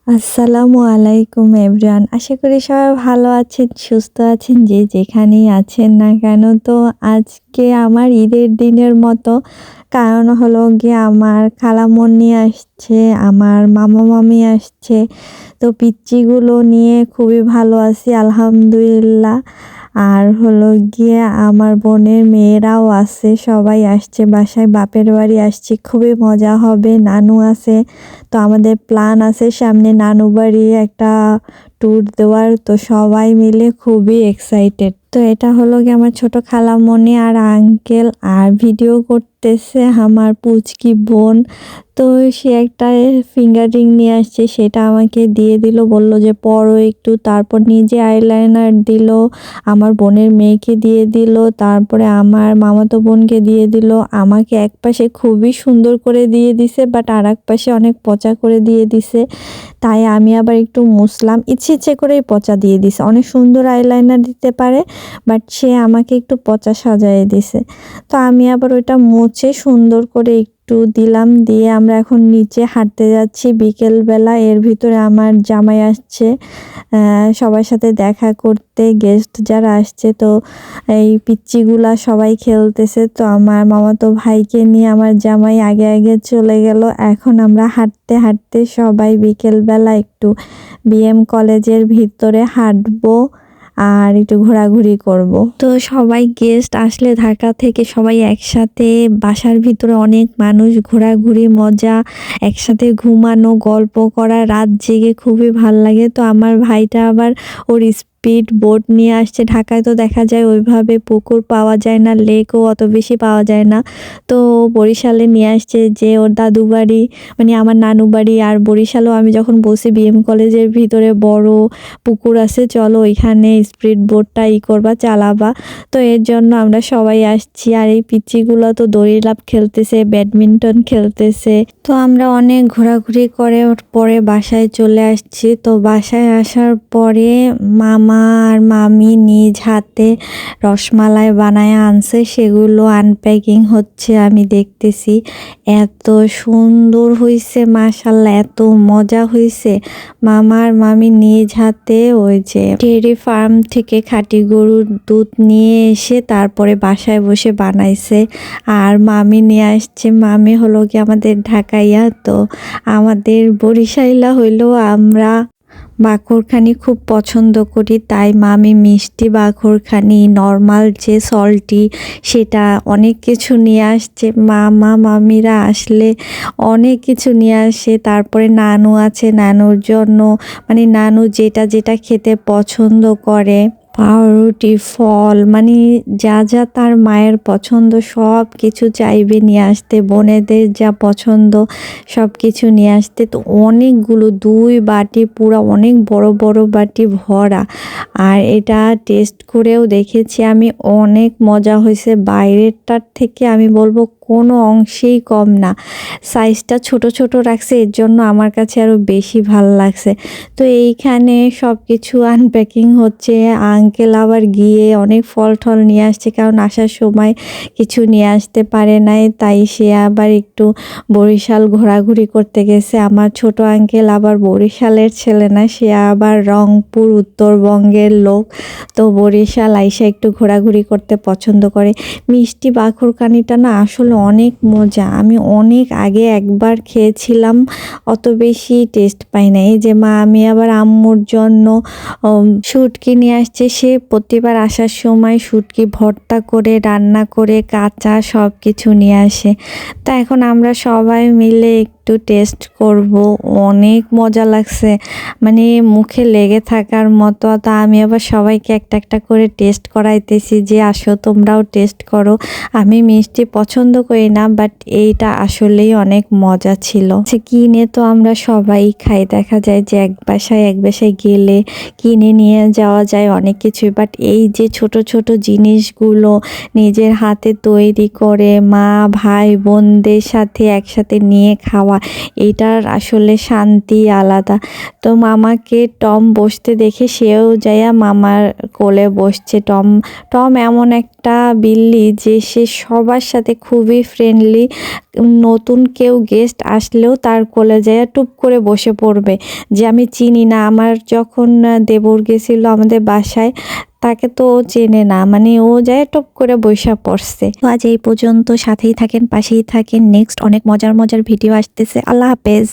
আসসালামু আলাইকুম এভরিওয়ান। আশা করি সবাই ভালো আছেন, সুস্থ আছেন যে যেখানেই আছেন না কেন। তো আজকে আমার ঈদের দিনের মতো, কারণ হলো গিয়ে আমার খালামণি আসছে, আমার মামা-মামী আসছে। তো পিচ্চিগুলো নিয়ে খুবই ভালো আছি আলহামদুলিল্লাহ। আর হলো গিয়ে আমার বোনের মেয়েরাও আছে, সবাই আসছে বাসায়, বাপের বাড়ি আসছি, খুবই মজা হবে। নানু আছে, তো আমাদের প্ল্যান আছে সামনে নানু বাড়ি একটা ট্যুর দেওয়ার। তো সবাই মিলে খুবই এক্সাইটেড। তো এটা হলো গিয়ে আমার ছোট খালামণি আর আঙ্কেল, আর ভিডিও করতেছে আমার পুচকি বোন। তো সে একটা ফিঙ্গার রিং নিয়ে আসছে, সেটা আমাকে দিয়ে দিল, বলল যে পরো একটু। তারপর নিজে আইলাইনার দিল, আমার বোনের মেয়েকে দিয়ে দিল, তারপরে আমার মামাতো বোনকে দিয়ে দিল। আমাকে এক পাশে খুবই সুন্দর করে দিয়ে দিছে, বাট আর এক পাশে অনেক পচা করে দিয়ে দিছে। তাই আমি আবার একটু মুছলাম, ইচ্ছে ইচ্ছে করেই পচা দিয়ে দিছে। অনেক সুন্দর আইলাইনার দিতে পারে, বাট সে আমাকে একটু পচা সাজায় দিছে। তো আমি আবার ওইটা মুছে সুন্দর করে একটু দিলাম, দিয়ে আমরা এখন নিচে হাঁটতে যাচ্ছি বিকেলবেলা। এর ভিতরে আমার জামাই আসছে সবার সাথে দেখা করতে, গেস্ট যারা আসছে। তো এই পিচ্চিগুলা সবাই খেলতেছে, তো আমার মামাতো ভাইকে নিয়ে আমার জামাই আগে আগে চলে গেল। এখন আমরা হাঁটতে হাঁটতে সবাই বিকেলবেলা একটু বিএম কলেজের ভিতরে হাঁটবো আর একটু ঘোরাঘুরি করব। তো সবাই গেস্ট আসলে ঢাকা থেকে সবাই একসাথে, বাসার ভিতরে অনেক মানুষ, ঘোরাঘুরি, মজা, একসাথে ঘুমানো, গল্প করা, রাত জেগে খুবই ভাল লাগে। তো আমার ভাইটা আবার ওর স্পিড বোট নিয়ে আসছে। ঢাকায় তো দেখা যায় ওইভাবে পুকুর পাওয়া যায় না, লেকও অত বেশি পাওয়া যায় না। তো বরিশালে নিয়ে আসছে, যে ওর দাদু বাড়ি মানে আমার নানু বাড়ি। আর বরিশালেও আমি যখন বসি বিএম কলেজের ভিতরে বড় পুকুর আছে, চলো ওইখানে স্পিড বোটটা করবা, চালাবা। তো এর জন্য আমরা সবাই আসছি। আর এই পিচ্চিগুলো তো দড়ি লাফ খেলতেছে, ব্যাডমিন্টন খেলতেছে। তো আমরা অনেক ঘোরাঘুরি করে পরে বাসায় চলে আসছি। তো বাসায় আসার পরে মামা আর মামি নিজ হাতে রসমালাই বানায় আনছে, সেগুলো আনপ্যাকিং হচ্ছে, আমি দেখতেছি। এত সুন্দর হয়েছে মাশাল্লাহ, এত মজা হয়েছে। মামা আর মামি নিজ হাতে ওই যে ডেয়ারি ফার্ম থেকে খাঁটি গরুর দুধ নিয়ে এসে তারপরে বাসায় বসে বানাইছে। আর মামি নিয়ে আসছে, মামি হলো কি আমাদের ঢাকাইয়া, তো আমাদের বরিশাইলা হইলেও আমরা বাখরখানি খুব পছন্দ করি। তাই মামি মিষ্টি বাখরখানি, নর্মাল যে সল্টি, সেটা অনেক কিছু নিয়ে আসছে। মামা মামিরা আসলে অনেক কিছু নিয়ে আসে। তারপরে নানু আছে, নানুর জন্য মানে নানু যেটা যেটা খেতে পছন্দ করে, পাউরুটি, ফল, মানে যা যা তার মায়ের পছন্দ সব কিছু চাইবে নিয়ে আসতে। বোনেদের যা পছন্দ সব কিছু নিয়ে আসতে। তো অনেকগুলো, 2 বাটি পুরা, অনেক বড় বড় বাটি ভরা। আর এটা টেস্ট করেও দেখেছি আমি, অনেক মজা হয়েছে। বাইরেরটার থেকে আমি বলবো কোনো অংশেই কম না। সাইজটা ছোট ছোট রাখছে, এর জন্য আমার কাছে আরও বেশি ভাল লাগছে। তো এইখানে সব কিছু আনপ্যাকিং হচ্ছে। আঙ্কেল আবার গিয়ে অনেক ফল টল নিয়ে আসছে, কারণ আসার সময় কিছু নিয়ে আসতে পারে নাই, তাই সে আবার একটু বরিশাল ঘোরাঘুরি করতে গেছে। আমার ছোট আঙ্কেল আবার বরিশালের ছেলে না, সে আবার রংপুর, উত্তরবঙ্গের লোক। তো বরিশাল আইসা একটু ঘোরাঘুরি করতে পছন্দ করে। মিষ্টি বাখরখানিটা না আসলে অনেক মজা। আমি অনেক আগে একবার খেয়েছিলাম, অত বেশি টেস্ট পাই না। এই যে মা আমি আবার আম্মুর জন্য শুটকি নিয়ে আসছে। সে প্রতিবার আসার সময় শুটকি ভর্তা করে, রান্না করে, কাঁচা সব কিছু নিয়ে আসে। তা এখন আমরা সবাই মিলে একটু টেস্ট করব। অনেক মজা লাগছে, মানে মুখে লেগে থাকার মতো। তা আমি আবার সবাইকে একটা একটা করে টেস্ট করাইতেছি, যে আসো তোমরাও টেস্ট করো। আমি মিষ্টি পছন্দ করি না, বাট এইটা আসলেই অনেক মজা ছিল। সে কিনে তো আমরা সবাই খাই, দেখা যায় যে এক বাসায় গেলে কিনে নিয়ে যাওয়া যায় অনেক কিছুই, বাট এই যে ছোট ছোট জিনিসগুলো নিজের হাতে তৈরি করে মা ভাই বোনদের সাথে একসাথে নিয়ে খাওয়া, এটার আসলে শান্তি আলাদা। তো মামাকে টম বসতে দেখে সেও যাইয়া মামার কোলে বসছে। টম টম এমন একটা বিল্লি যে সে সবার সাথে খুবই খুবই ফ্রেন্ডলি। নতুন কেউ গেস্ট আসলেও তার কোলে যেয়ে টুপ করে বসে পড়বে, যে আমি চিনি না। আমার যখন দেবর গেছিল আমাদের বাসায়, তাকে তো ও চেনে না, মানে ও যায় টপ করে বইসা পড়ছে। তো আজ এই পর্যন্ত, সাথেই থাকেন, পাশেই থাকেন, নেক্সট অনেক মজার মজার ভিডিও আসতেছে। আল্লাহ হাফেজ।